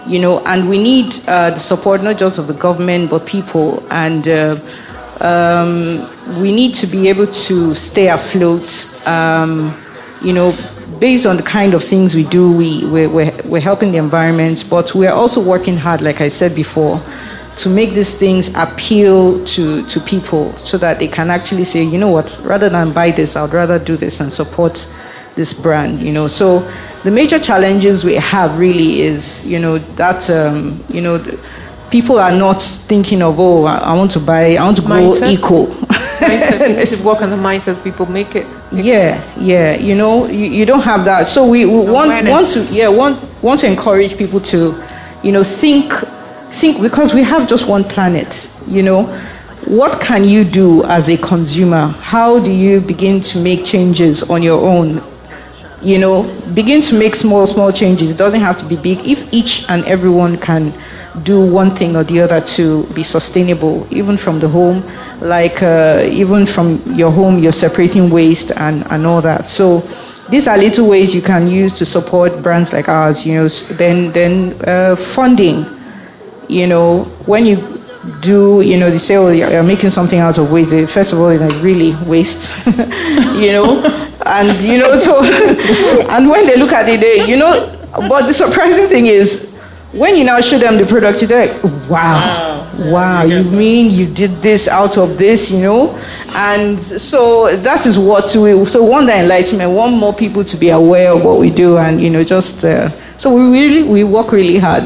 and we need the support not just of the government but people, and we need to be able to stay afloat, based on the kind of things we do. We're helping the environment, but we're also working hard, like I said before, to make these things appeal to people so that they can actually say, you know what, rather than buy this, I'd rather do this and support this brand, So the major challenges we have really is, people are not thinking of, I want to go eco. This is work on the mindset of people, make it. Yeah, you don't have that. So we want to encourage people to, think because we have just one planet, what can you do as a consumer? How do you begin to make changes on your own, begin to make small changes. It doesn't have to be big. If each and everyone can do one thing or the other to be sustainable, even from the home, like even from your home, you're separating waste and all that. So these are little ways you can use to support brands like ours. Then funding. When you do, they say, oh, you're making something out of waste. First of all, it's really waste, and so, and when they look at it, but the surprising thing is, when you now show them the product, they're like, wow, you mean you did this out of this, And so that is what so one, the enlightenment, want more people to be aware of what we do, and, so we work really hard.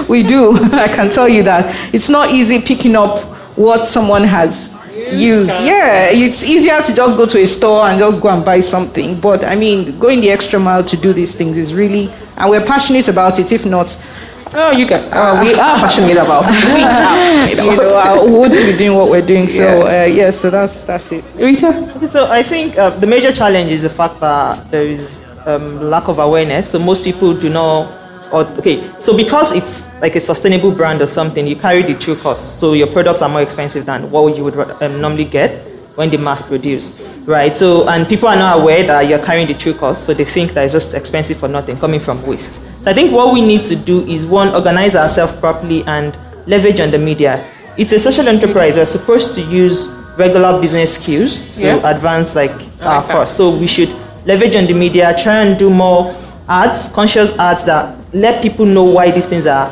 We do. I can tell you that. It's not easy picking up what someone has used. Yeah, it's easier to just go to a store and just go and buy something. But going the extra mile to do these things is really, and we're passionate about it. If not, we are passionate about it. I wouldn't be doing what we're doing. So so that's it. Rita? Okay, so I think the major challenge is the fact that there is lack of awareness. So most people do not. So because it's like a sustainable brand or something, you carry the true cost. So your products are more expensive than what you would normally get when they mass produce, right? So, and people are not aware that you're carrying the true cost, so they think that it's just expensive for nothing, coming from waste. So I think what we need to do is, one, organize ourselves properly and leverage on the media. It's a social enterprise. We're supposed to use regular business skills to advance our course. So we should leverage on the media, try and do more ads, conscious ads that let people know why these things are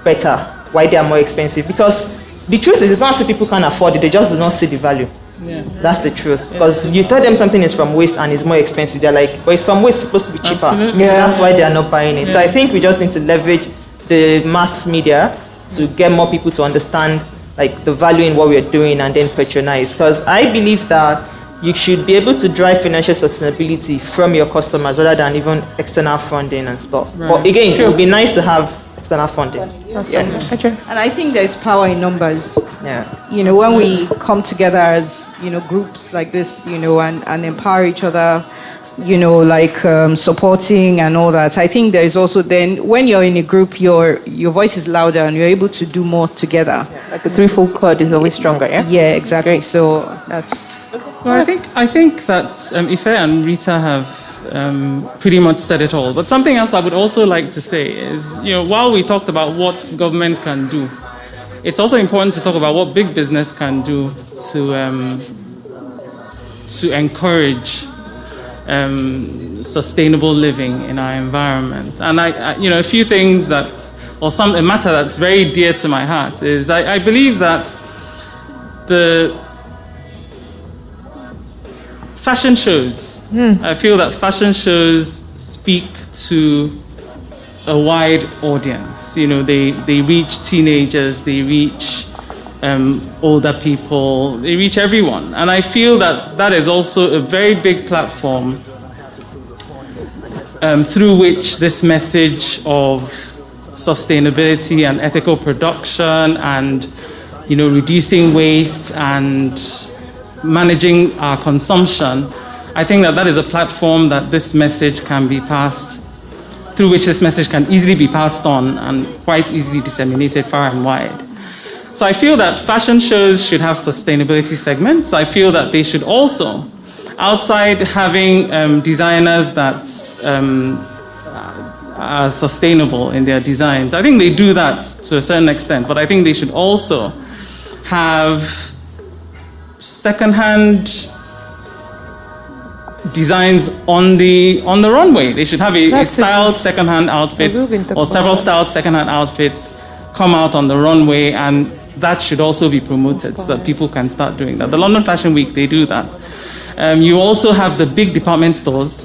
better, why they are more expensive. Because the truth is, it's not that people can't afford it, they just do not see the value. Yeah. That's the truth. Because you tell them something is from waste and it's more expensive, they're like, but it's from waste, it's supposed to be cheaper. Absolutely. So that's why they are not buying it. Yeah. So I think we just need to leverage the mass media to get more people to understand the value in what we're doing and then patronize. Because I believe that you should be able to drive financial sustainability from your customers rather than even external funding and stuff. Right. But again, it would be nice to have external funding. And I think there's power in numbers. Yeah. When we come together as, groups like this, and empower each other, supporting and all that. I think there's also then, when you're in a group, your voice is louder and you're able to do more together. Yeah. Like a threefold cord is always stronger, yeah? Yeah, exactly. Great. So that's... Well, I think that Ife and Rita have pretty much said it all. But something else I would also like to say is, while we talked about what government can do, it's also important to talk about what big business can do to encourage sustainable living in our environment. And a few things a matter that's very dear to my heart is I believe that the fashion shows. I feel that fashion shows speak to a wide audience. They reach teenagers, they reach older people, they reach everyone. And I feel that is also a very big platform through which this message of sustainability and ethical production and, reducing waste and managing our consumption, I think that is a platform that this message can be passed, through which this message can easily be passed on and quite easily disseminated far and wide. So I feel that fashion shows should have sustainability segments. I feel that they should also, outside having designers that are sustainable in their designs, I think they do that to a certain extent, but I think they should also have second-hand designs on the runway. They should have a styled second-hand outfit or several styled second-hand outfits come out on the runway, and that should also be promoted so that people can start doing that. The London Fashion Week, they do that. You also have the big department stores.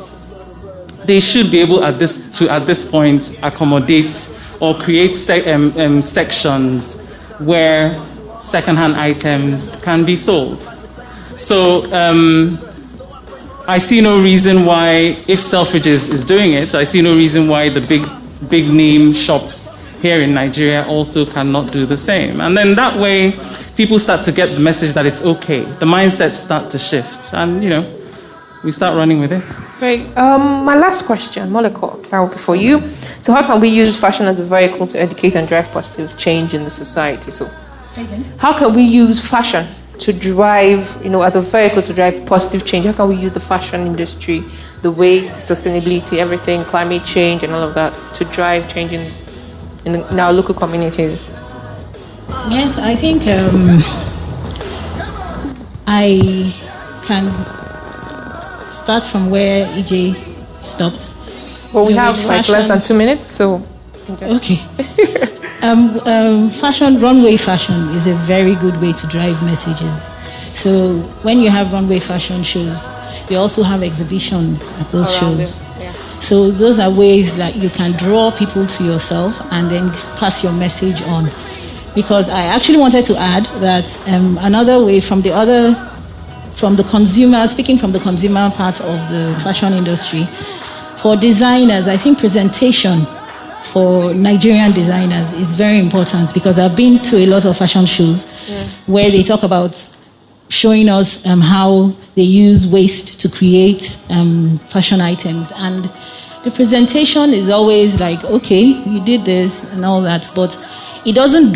They should be able at this point accommodate or create sections where second-hand items can be sold. So I see no reason why, if Selfridges is doing it, I see no reason why the big name shops here in Nigeria also cannot do the same. And then that way, people start to get the message that it's okay. The mindsets start to shift. And, we start running with it. Great. My last question, Moleko, that will be for you. So how can we use fashion as a vehicle to educate and drive positive change in the society? So how can we use fashion to drive, as a vehicle to drive positive change? How can we use the fashion industry, the waste, the sustainability, everything, climate change and all of that to drive change in our local communities? Yes, I think I can start from where EJ stopped. Well, we have like less than 2 minutes, so... Okay. Runway fashion is a very good way to drive messages. So when you have runway fashion shows, you also have exhibitions at those shows. Yeah. So those are ways that you can draw people to yourself and then pass your message on. Because I actually wanted to add that another way from the consumer, speaking from the consumer part of the fashion industry, for designers, I think presentation for Nigerian designers is very important, because I've been to a lot of fashion shows where they talk about showing us how they use waste to create fashion items. And the presentation is always like, okay, you did this and all that, but it doesn't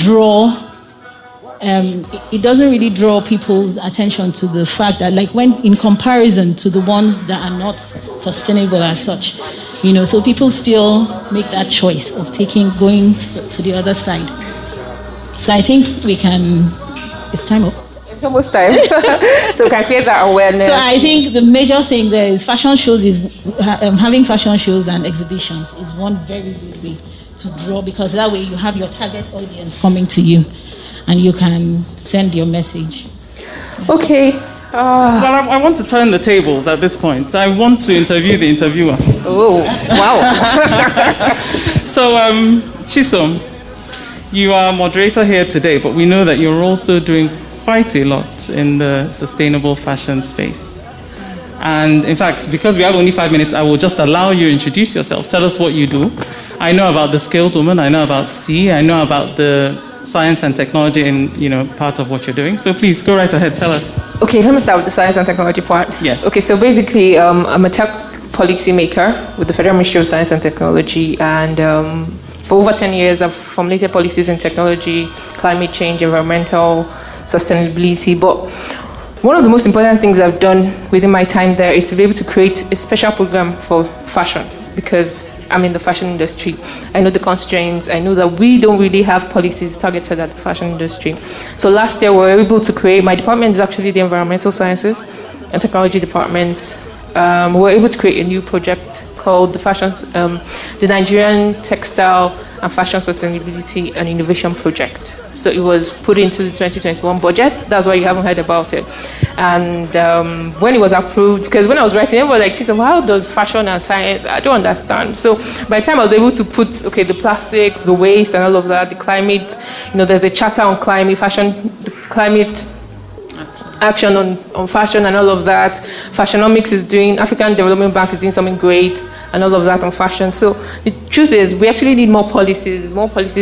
really draw people's attention to the fact that, like, when in comparison to the ones that are not sustainable as such, so people still make that choice of going to the other side. So I think it's time up. It's almost time. So we can create that awareness. So I think the major thing there is fashion shows having fashion shows and exhibitions is one very good way to draw, because that way you have your target audience coming to you and you can send your message. Okay. Well, I want to turn the tables at this point. I want to interview the interviewer. Oh, wow. So, Chisom, you are moderator here today, but we know that you're also doing quite a lot in the sustainable fashion space. And in fact, because we have only 5 minutes, I will just allow you to introduce yourself. Tell us what you do. I know about the skilled woman. I know about C. I know about the science and technology in, part of what you're doing. So please go right ahead. Tell us. Okay, let me start with the science and technology part. Yes. Okay, so basically, I'm a tech policy maker with the Federal Ministry of Science and Technology, and for over 10 years, I've formulated policies in technology, climate change, environmental sustainability. But one of the most important things I've done within my time there is to be able to create a special program for fashion, because I'm in the fashion industry. I know the constraints. I know that we don't really have policies targeted at the fashion industry. So last year we were able to create, my department is actually the Environmental Sciences and Technology Department. We were able to create a new project called the Nigerian Textile and Fashion Sustainability and Innovation Project. So it was put into the 2021 budget. That's why you haven't heard about it. And when it was approved, because when I was writing, everyone was like, "Geez, how does fashion and science? I don't understand." So by the time I was able to put, the plastic, the waste, and all of that, the climate, there's a charter on climate, climate action on fashion and all of that. Fashionomics African Development Bank is doing something great and all of that on fashion. So the truth is, we actually need more policies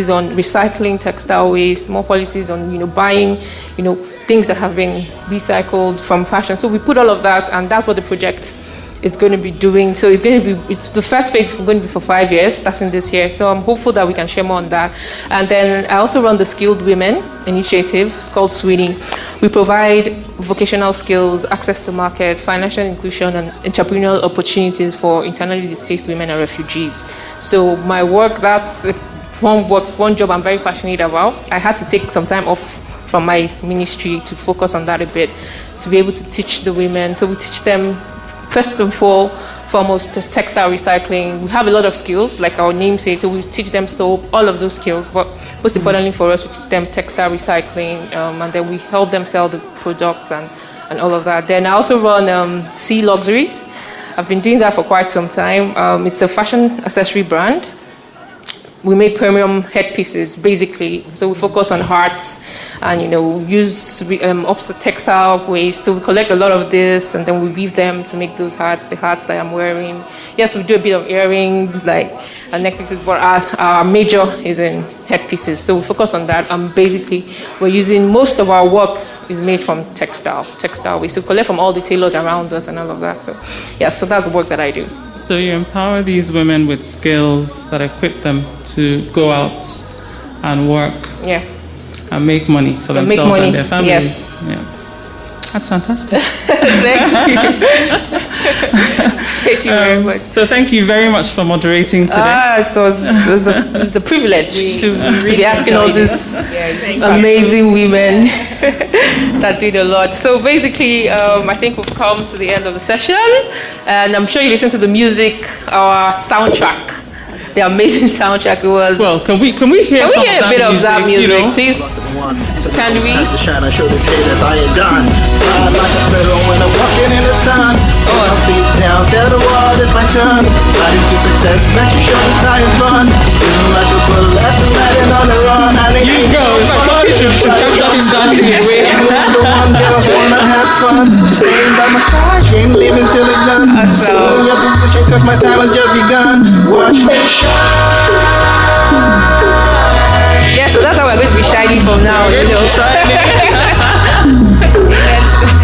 on recycling textile waste, more policies on, buying, things that have been recycled from fashion. So we put all of that, and that's what the project is going to be doing. So it's the first phase is going to be for 5 years, starting this year. So I'm hopeful that we can share more on that. And then I also run the Skilled Women Initiative. It's called Sweeney. We provide vocational skills, access to market, financial inclusion, and entrepreneurial opportunities for internally displaced women and refugees. So my work, that's one job I'm very passionate about. I had to take some time off from my ministry to focus on that a bit, to be able to teach the women. So we teach them, first and foremost, textile recycling. We have a lot of skills, like our name says, so we teach them all of those skills. But most importantly for us, we teach them textile recycling, and then we help them sell the products and all of that. Then I also run C Luxuries. I've been doing that for quite some time. It's a fashion accessory brand. We make premium headpieces, basically. So we focus on hearts and, use textile waste. So we collect a lot of this, and then we weave them to make those hearts, the hearts that I'm wearing. Yes, we do a bit of earrings, like neck pieces, but our major is in headpieces. So we focus on that. Basically, we're using most of our work is made from textile waste. So collect from all the tailors around us and all of that. So yeah, so that's the work that I do. So you empower these women with skills that equip them to go out and work. Yeah. And make money for And themselves make money, and their families. yes. Yeah. That's fantastic. Thank you. Thank you very much. So thank you very much for moderating today. It was a privilege to be asking all these amazing women that did a lot. So basically, I think we've come to the end of the session, and I'm sure you listened to the music, our soundtrack. The amazing soundtrack it was. Well, can we hear a bit of that music, you know? please? Can we? To shine and show this haters I ain't done. Ride like a pharaoh when I'm walking in the sun. Put my feet down, tell the world it's my turn. Riding to success, make you show this tires run. Feeling like a bullet, that's the riding on the run. You go, it's like somebody should capture him dancing away. The one girls wanna have fun. Just staying by my side, you ain't leaving till it's done. Still in your position, cause my time has just begun. Watch me shine. Yeah, so that's how we're going to be shining from now, you know.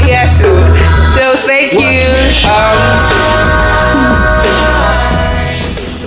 Yeah, so thank you.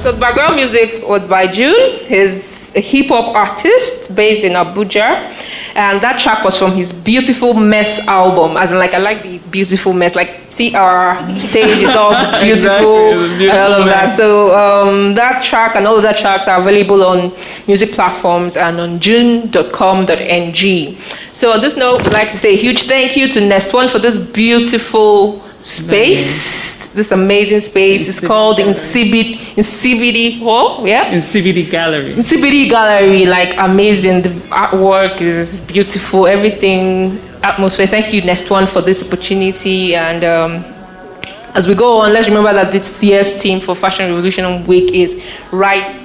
So the background music was by June. He's a hip-hop artist based in Abuja. And that track was from his Beautiful Mess album. As in, like, I like the beautiful mess. Like, see, our stage is all beautiful and all of that. So that track and all of that tracks are available on music platforms and on june.com.ng. So on this note, I'd like to say a huge thank you to Nest One for this beautiful space. This amazing space. It's called Incibidi Hall, yeah? Incibidi Gallery. Incibidi Gallery, like amazing. The artwork is beautiful, everything, atmosphere. Thank you, Nest One, for this opportunity. And as we go on, let's remember that this year's theme for Fashion Revolution Week is Right,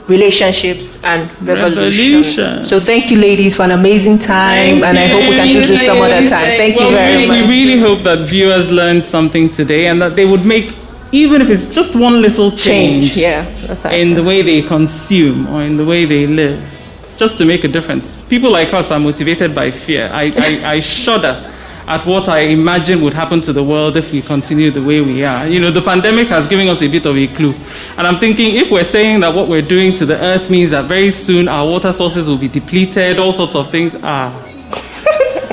Relationships, and Revolution. So thank you, ladies, for an amazing time, and I hope we can do this some other time. Thank you very much. We really hope that viewers learned something today and that they would make, even if it's just one little change in the way they consume or in the way they live, just to make a difference. People like us are motivated by fear. I shudder at what I imagine would happen to the world if we continue the way we are. You know, the pandemic has given us a bit of a clue. And I'm thinking, if we're saying that what we're doing to the earth means that very soon our water sources will be depleted, all sorts of things,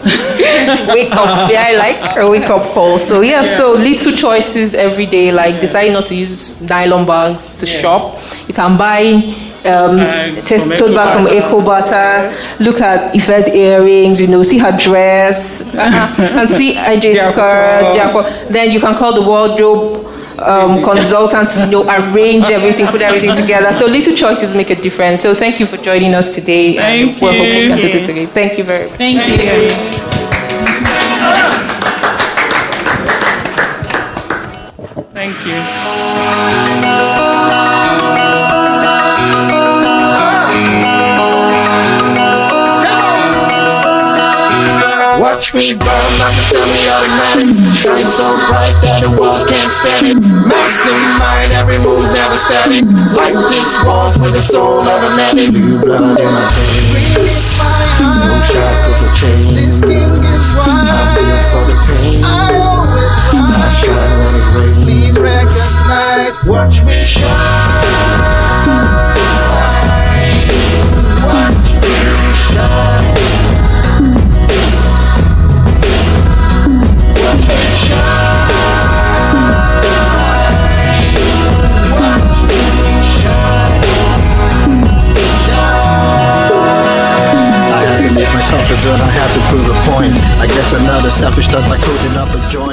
Wake up, I like a wake up call. So so little choices every day, like deciding not to use nylon bags to shop. You can buy tote bag from EcoBata. Look at Ife's earrings, you know, see her dress, and see IJ's skirt. Then you can call the wardrobe consultants, you know, arrange everything, put everything together. So little choices make a difference. So thank you for joining us today. Thank you. We're hoping we can do this again. Thank you very much. Thank you. Thank you. Watch me burn like a semi-automatic. Shine so bright that the world can't stand it. Mastermind, every move's never static. Like this walls with the soul of an addict. Blue blood in my veins. No shackles or chains. I'm built for the pain. I shine when it rains. Please recognize. Watch me shine. Watch me shine. Comfort zone, I have to prove a point. I guess another selfish thought by coding up a joint.